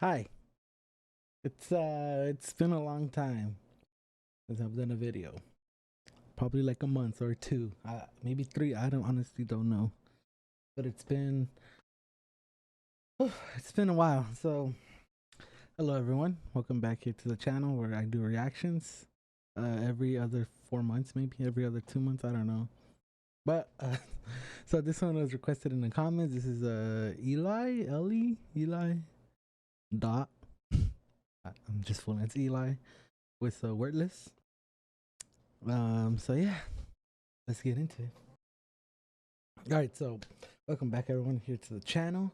Hi. It's been a long time since I've done a video. Probably like a month or two. Maybe three. I don't honestly don't know. But it's been a while. So hello everyone. Welcome back here to the channel where I do reactions. Every other 4 months, maybe every other 2 months, I don't know. But so this one was requested in the comments. This is Eli dot I'm just fooling. It's Eli with Worthless. So yeah, let's get into it. All right, so welcome back everyone here to the channel.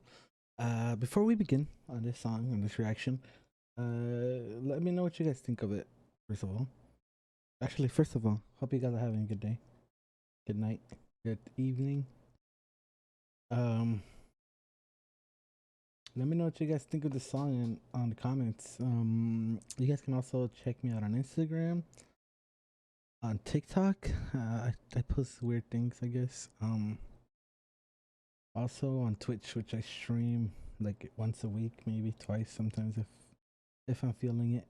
Before we begin on this song and this reaction, let me know what you guys think of it. First of all, hope you guys are having a good day, good night, good evening. Let me know what you guys think of the song and on the comments. You guys can also check me out on Instagram, on TikTok. I post weird things, I guess. Also on Twitch, which I stream like once a week, maybe twice sometimes if I'm feeling it.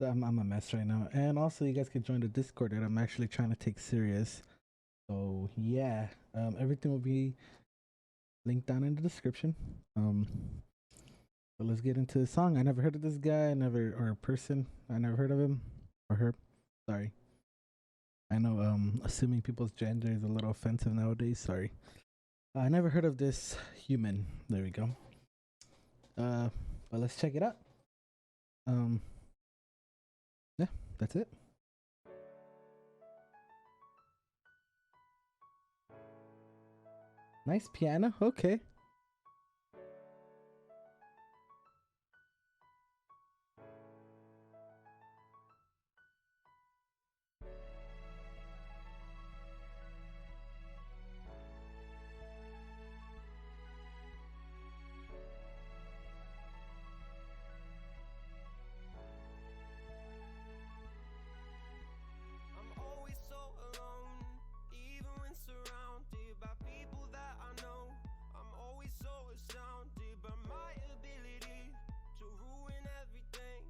I'm a mess right now. And also you guys can join the Discord that I'm actually trying to take serious. So yeah, everything will be linked down in the description. So let's get into the song. I never heard of this guy, or person. I never heard of him or her. Sorry. I know assuming people's gender is a little offensive nowadays. Sorry. I never heard of this human. There we go. But let's check it out. Yeah, that's it. Nice piano. Okay. I'm always so alone, even when surrounded by people that I know. I'm always so astounded by my ability to ruin everything.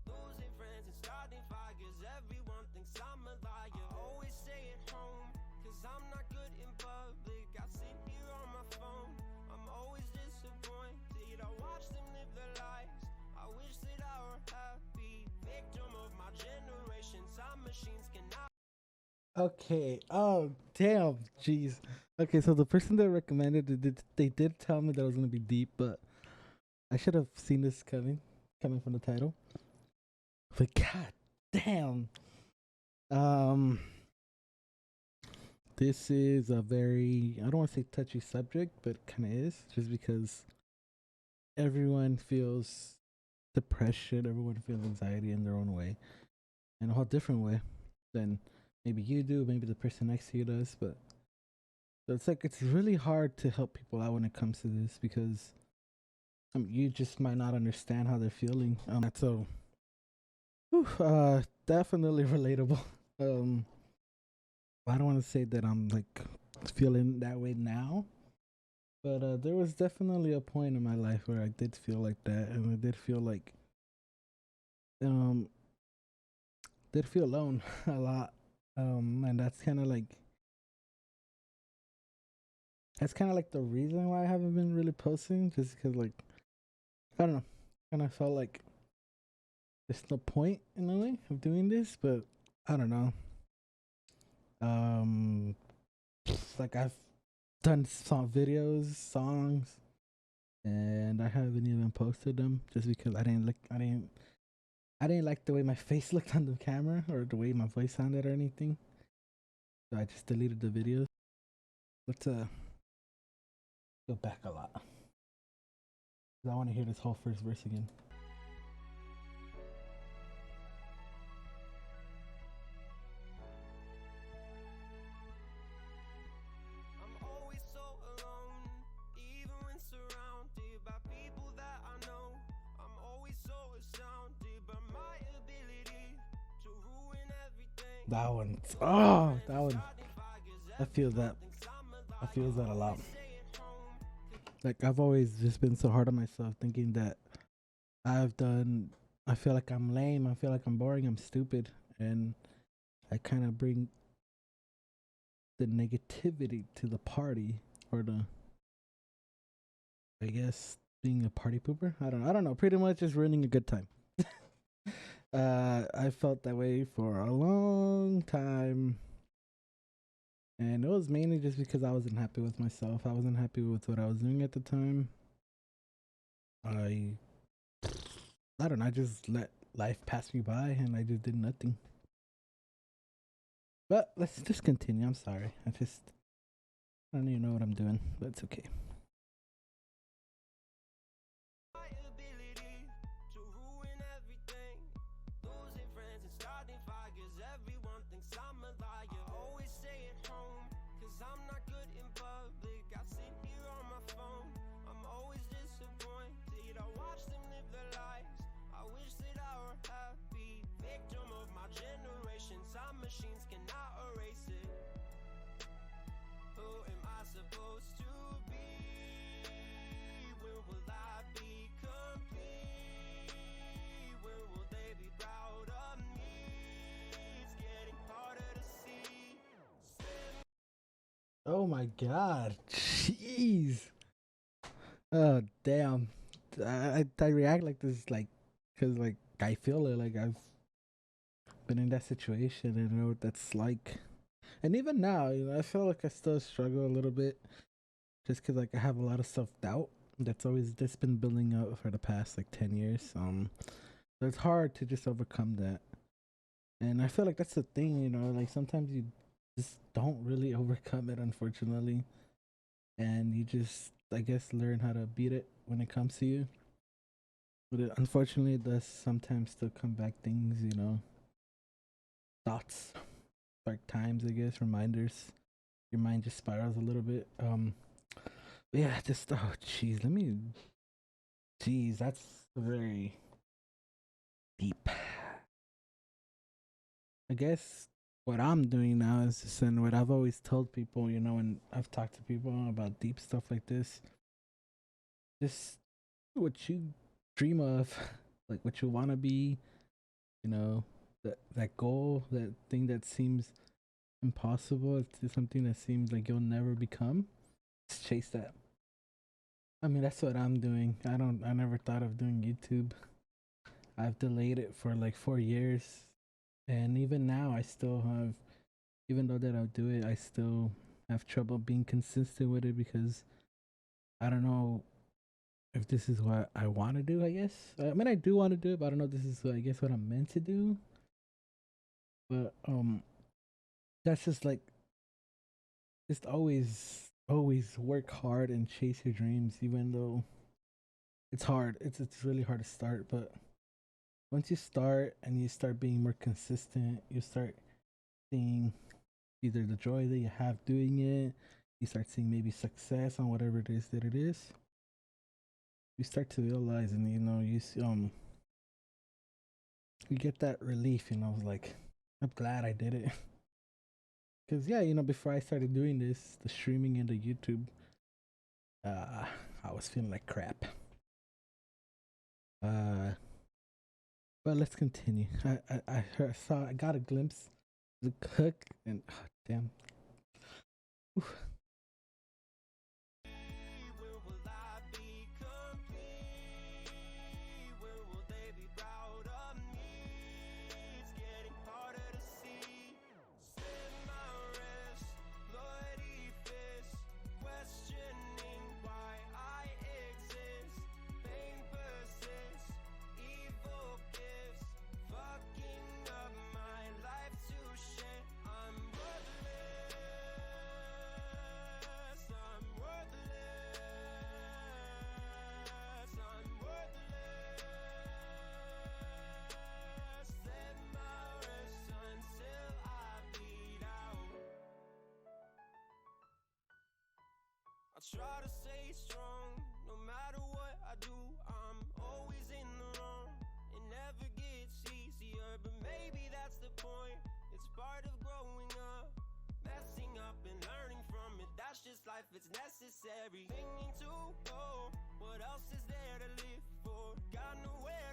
Losing friends and starting fires, everyone thinks I'm a liar. Always stay at home, cause I'm not good in public. I sit here on my phone, I'm always disappointed. I watch them live their lives, I wish that I were happy. Victim of my generation, some machines cannot. Okay. Oh, damn. Jeez. Okay, so the person that recommended it, they did tell me that it was gonna be deep, but I should have seen this coming from the title. But god damn. Um, this is a very, I don't want to say touchy subject, but it kind of is, just because everyone feels depression, everyone feels anxiety in their own way, in a whole different way than maybe you do, maybe the person next to you does. But so it's like it's really hard to help people out when it comes to this because you just might not understand how they're feeling. So definitely relatable. Um, I don't want to say that I'm like feeling that way now, but there was definitely a point in my life where I did feel like that, and I did feel like um did feel alone a lot. And that's kind of like the reason why I haven't been really posting, just because like I don't know, kind of felt like there's no point in a way of doing this, but I don't know. Um, like I've done some videos, songs, and I haven't even posted them just because I didn't like the way my face looked on the camera or the way my voice sounded or anything. So I just deleted the videos. Let's go back a lot. I want to hear this whole first verse again. I'm always so alone, even when surrounded by people that I know. I'm always so astounded by my ability to ruin everything. That one. Oh, that one. I feel that. I feel that a lot. Like I've always just been so hard on myself, thinking that I've done. I feel like I'm lame. I feel like I'm boring. I'm stupid, and I kind of bring the negativity to the party, or the, I guess, being a party pooper. I don't know. Pretty much just ruining a good time. I felt that way for a long time, and it was mainly just because I wasn't happy with myself. I wasn't happy with what I was doing at the time. I I don't know. I just let life pass me by, and I just did nothing. But let's just continue. I'm sorry. I don't even know what I'm doing, but it's okay. My ability to ruin everything. Losing friends and starting fires. Everyone thinks I'm a liar. Always stay at home, cause I'm not good in public. I sit here on my phone. I'm always disappointed. I watch them live their lives. I wish that I were happy. Victim of my generation. Some machines cannot erase it. Who am I supposed to be? When will I be complete? When will they be proud of me? It's getting harder to see. Oh my god. Jeez. Oh damn. I react like this like because like I feel it, like I've been in that situation and know what that's like. And even now, I feel like I still struggle a little bit just because like I have a lot of self doubt that's always just been building up for the past like 10 years. So it's hard to just overcome that. And I feel like that's the thing, like sometimes you just don't really overcome it, unfortunately, and you just, I guess, learn how to beat it when it comes to you. But unfortunately, it does sometimes still come back things, thoughts, dark times, I guess, reminders. Your mind just spirals a little bit. But yeah, just oh, jeez, that's very deep. I guess what I'm doing now is just, and what I've always told people, when I've talked to people about deep stuff like this, just do what you dream of, like what you want to be, you know, that goal, that thing that seems impossible, it's something that seems like you'll never become. Just chase that. I mean, that's what I'm doing. I never thought of doing YouTube. I've delayed it for like 4 years, and even now, I still have, even though that I'll do it, I still have trouble being consistent with it because I don't know if this is what I want to do. I guess I mean I do want to do it, but I don't know if this is I guess what I'm meant to do. But that's just like just always work hard and chase your dreams, even though it's hard. It's really hard to start, but once you start and you start being more consistent, you start seeing either the joy that you have doing it, you start seeing maybe success on whatever it is that it is. You start to realize, and you get that relief. Like I'm glad I did it. Because yeah, before I started doing this, the streaming and the YouTube, I was feeling like crap. Uh, but let's continue. I got a glimpse of the cook, and oh, damn. Oof. When will I be complete? When will they be proud of me? It's getting harder to see. Set my rest, bloody fist, questioning why I exist. Pain persists, evil gifts, fucking up my life to shit. I'm worthless. I'm worthless. I'm worthless. Set my rest until I bleed out. I try to stay strong, no matter what I do. I'm always in the wrong. It never gets easier, but maybe that's the point. It's part of growing up, messing up and learning from it. That's just life, it's necessary. Thinking to go, what else is there to live for? Got nowhere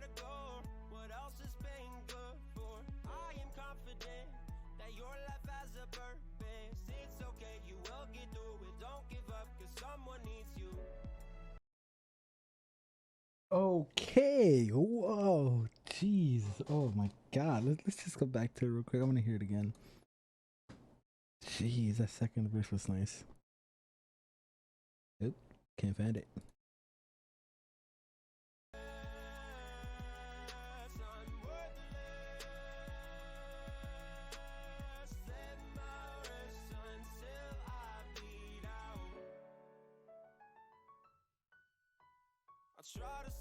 Okay. Whoa. Jeez. Oh my God. Let's just go back to it real quick. I want to hear it again. Jeez, that second verse was nice. Oop, can't find it.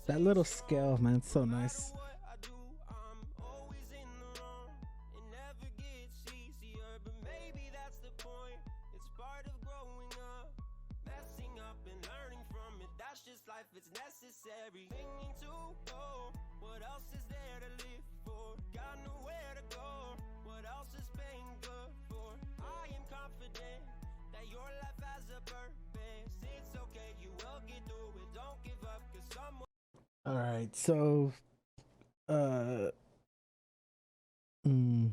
That little scale, man, it's so nice. It's necessary. Thinking to go. What else is there to live for? Got nowhere to go. What else is paying good for? I am confident that your life has a purpose. It's okay, you will get through it. Don't give up, cause someone. All right, so, uh, mm,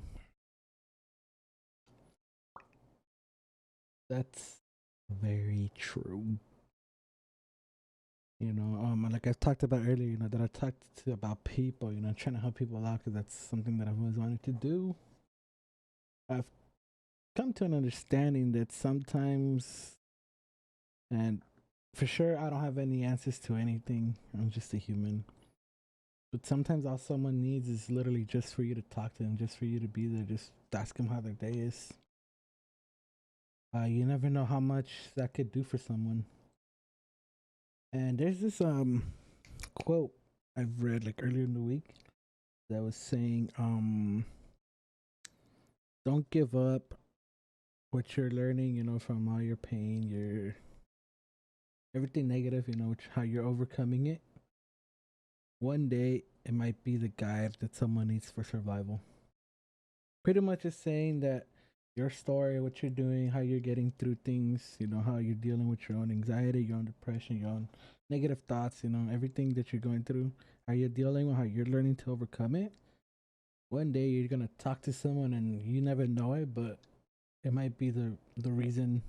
that's very true. Like I've talked about earlier, that I talked to about people, trying to help people out because that's something that I've always wanted to do. I've come to an understanding that sometimes, and for sure, I don't have any answers to anything. I'm just a human. But sometimes all someone needs is literally just for you to talk to them, just for you to be there, just ask them how their day is. You never know how much that could do for someone. And there's this quote I've read like earlier in the week that was saying don't give up what you're learning, from all your pain, your everything negative, how you're overcoming it. One day it might be the guide that someone needs for survival. Pretty much is saying that your story, what you're doing, how you're getting through things, how you're dealing with your own anxiety, your own depression, your own negative thoughts, everything that you're going through, how you're dealing with, how you're learning to overcome it. One day you're gonna talk to someone and you never know it, but it might be the reason,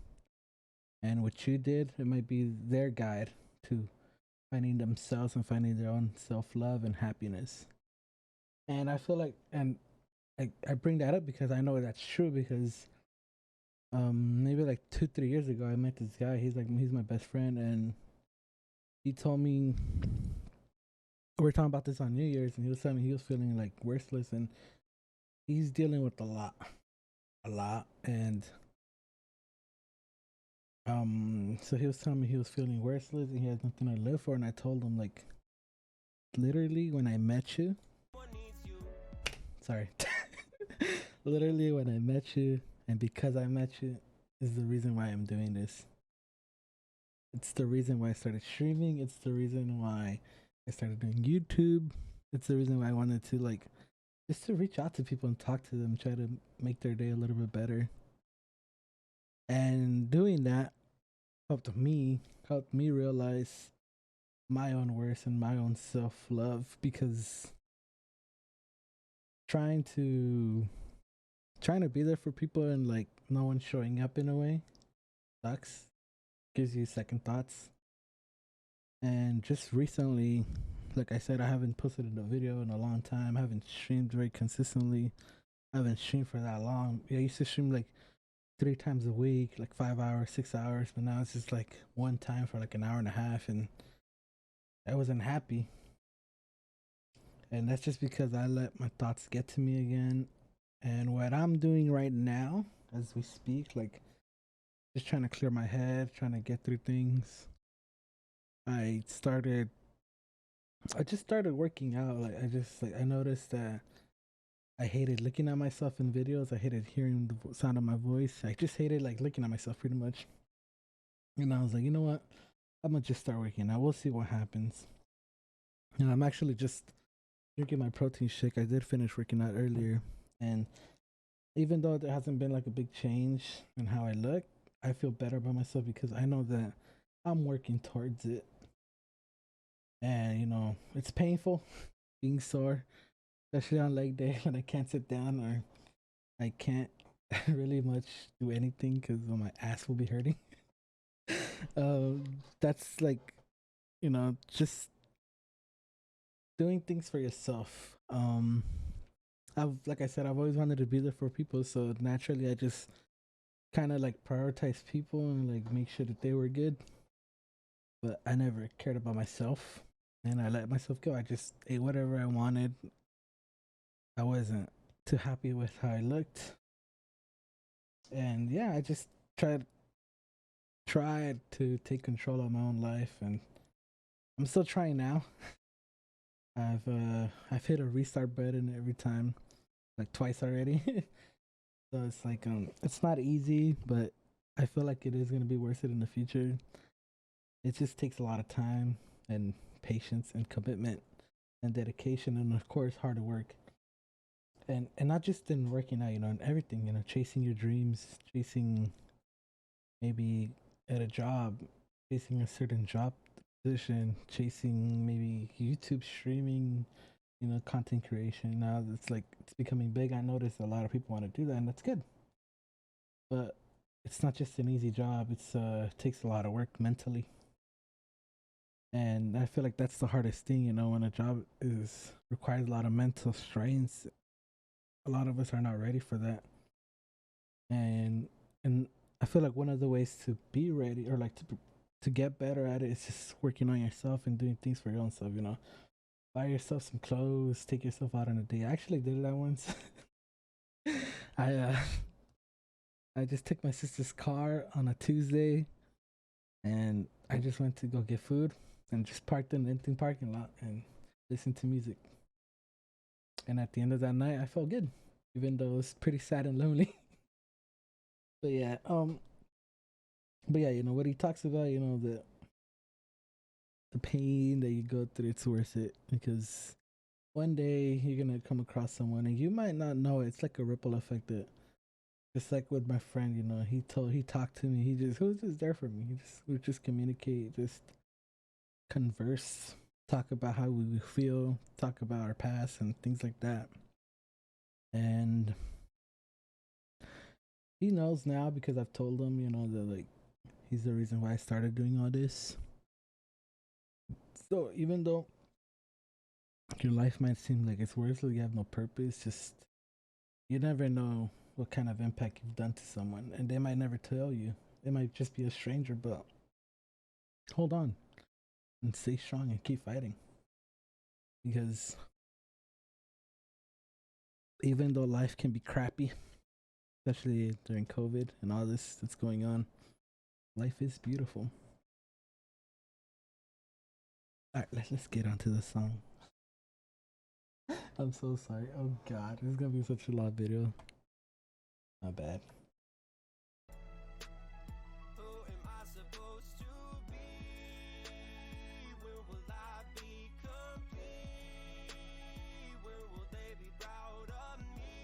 and what you did, it might be their guide to finding themselves and finding their own self love and happiness. And I feel like, and I bring that up because I know that's true because maybe like 2-3 years ago I met this guy. He's my best friend, and he told me we were talking about this on New Year's, and he was telling me he was feeling like worthless, and he's dealing with a lot, and so he was telling me he was feeling worthless and he has nothing to live for, and I told him like, literally when I met you, sorry, literally when I met you, and because I met you, is the reason why I'm doing this. It's the reason why I started streaming. It's the reason why I started doing YouTube. It's the reason why I wanted to like just to reach out to people and talk to them, try to make their day a little bit better. And doing that helped me realize my own worth and my own self love, because trying to trying to be there for people and like no one showing up in a way sucks. Gives you second thoughts. And just recently, like I said, I haven't posted a video in a long time. I haven't streamed very consistently. I haven't streamed for that long. I used to stream like 3 times a week, like 5 hours, 6 hours, but now it's just like one time for like an hour and a half, and I wasn't happy. And that's just because I let my thoughts get to me again. And what I'm doing right now, as we speak, like just trying to clear my head, trying to get through things. I started I just started working out. I noticed that I hated looking at myself in videos. I hated hearing the sound of my voice. I just hated like looking at myself pretty much. And I was like, you know what? I'm gonna just start working out. We'll see what happens. And I'm actually just drinking my protein shake. I did finish working out earlier, and even though there hasn't been like a big change in how I look, I feel better about myself because I know that I'm working towards it. And it's painful being sore, especially on leg day when I can't sit down or I can't really much do anything because my ass will be hurting. That's like, just doing things for yourself. I've like I said, I've always wanted to be there for people, so naturally I just kind of like prioritize people and like make sure that they were good. But I never cared about myself, and I let myself go. I just ate whatever I wanted. I wasn't too happy with how I looked, and yeah, I just tried to take control of my own life, and I'm still trying now. I've hit a restart button every time, like twice already. So it's like it's not easy, but I feel like it is gonna be worth it in the future. It just takes a lot of time and patience and commitment and dedication, and of course hard work. And not just in working out, in everything, chasing your dreams, chasing maybe at a job, chasing a certain job position, chasing maybe YouTube streaming, content creation. Now it's like it's becoming big. I notice a lot of people want to do that, and that's good. But it's not just an easy job. It takes a lot of work mentally, and I feel like that's the hardest thing. When a job is requires a lot of mental strains, a lot of us are not ready for that, and I feel like one of the ways to be ready or like to get better at it is just working on yourself and doing things for your own self. Buy yourself some clothes, take yourself out on a date. I actually did that once. I I just took my sister's car on a Tuesday, and I just went to go get food and just parked in an empty parking lot and listened to music. And at the end of that night, I felt good, even though it was pretty sad and lonely. But yeah, what he talks about, the pain that you go through, it's worth it because one day you're gonna come across someone and you might not know it. It's like a ripple effect that just like with my friend, he talked to me, he was just there for me. We just communicate, just converse, talk about how we feel, talk about our past and things like that. And he knows now because I've told him, that like he's the reason why I started doing all this. So even though your life might seem like it's worthless, you have no purpose, just you never know what kind of impact you've done to someone, and they might never tell you. It might just be a stranger, but hold on and stay strong and keep fighting. Because even though life can be crappy, especially during COVID and all this that's going on, life is beautiful. All right, let's get onto the song. I'm so sorry. Oh God, this is gonna be such a long video. My bad. Who am I supposed to be? When will I be complete? When will they be proud of me?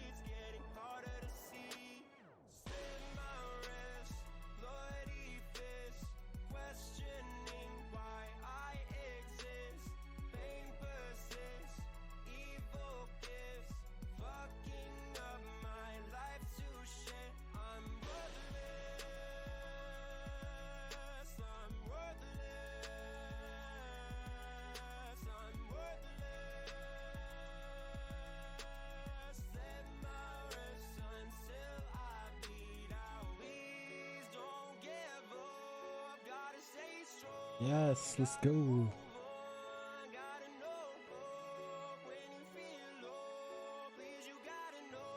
It's getting harder to see. Set my rest, bloody fist, questioning why I exist. Pain persists, evil gifts, fucking up my life to shit. I'm worthless, I'm worthless, I'm worthless. Set my wrist until I bleed out. Please don't give up, gotta stay strong. Yes, let's go. Gotta know when you feel low. Please, you gotta know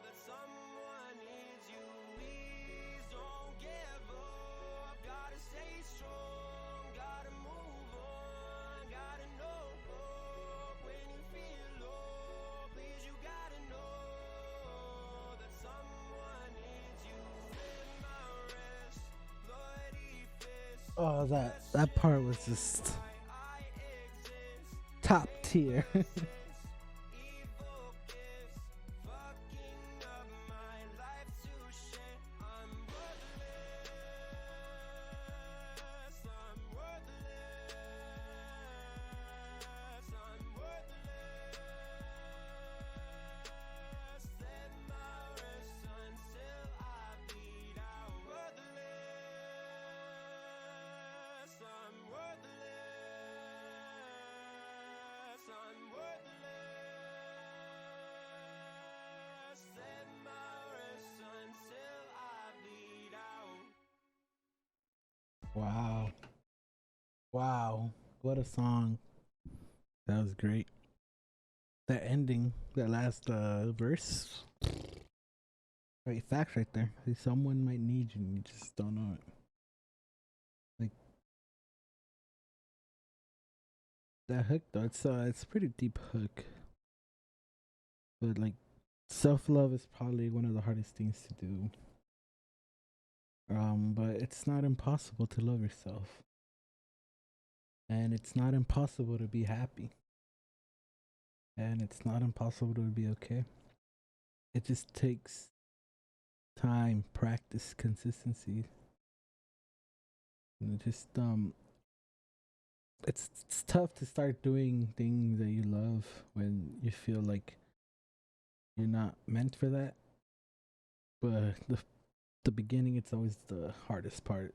that someone needs you. Please don't give up. Gotta stay strong. Gotta move on. Gotta know when you feel low. Please, you gotta know that someone needs you. Set my wrist, bloody fist. Oh, that part was just top tier. Evil gifts, fucking up my life to shit. I'm worthless, I'm worthless, I'm worthless. Set my wrist until I bleed out. Worthless, I'm worthless, Wow. Wow. What a song. That was great. That ending, that last verse. Great facts right there. See, someone might need you and you just don't know it. Like that hook though, it's a pretty deep hook. But like self love is probably one of the hardest things to do. But it's not impossible to love yourself. And it's not impossible to be happy. And it's not impossible to be okay. It just takes time, practice, consistency. And it's tough to start doing things that you love when you feel like you're not meant for that. But the beginning, it's always the hardest part.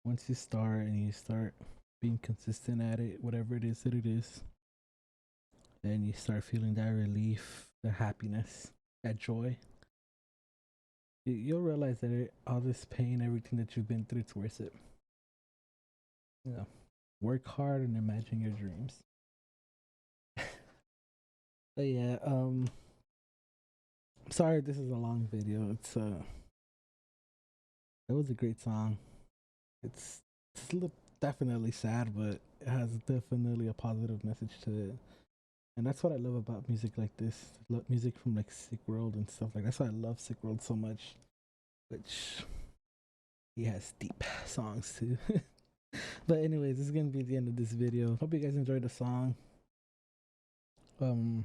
Once you start and you start being consistent at it, whatever it is that it is, then you start feeling that relief, the happiness, that joy. You'll realize that all this pain, everything that you've been through, it's worth it. You know, work hard and imagine your dreams. But yeah, sorry this is a long video. It was a great song. It's definitely sad, but it has definitely a positive message to it. And that's what I love about music like this. Music from like Sick World and stuff like that. That's why I love Sick World so much. Which he has deep songs too. But anyways, this is gonna be the end of this video. Hope you guys enjoyed the song. Um,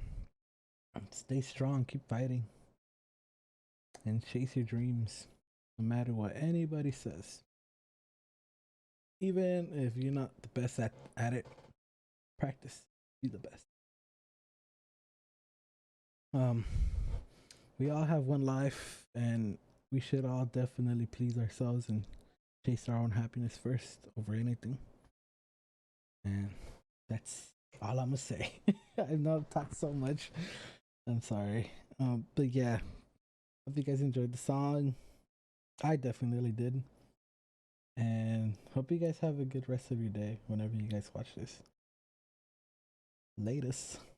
stay strong, keep fighting, and chase your dreams, no matter what anybody says. Even if you're not the best at it, practice. Be the best. Um, we all have one life, and we should all definitely please ourselves and chase our own happiness first over anything. And that's all I'm gonna say. I've not talked so much. I'm sorry. But yeah, hope you guys enjoyed the song. I definitely did. And hope you guys have a good rest of your day whenever you guys watch this. Latest.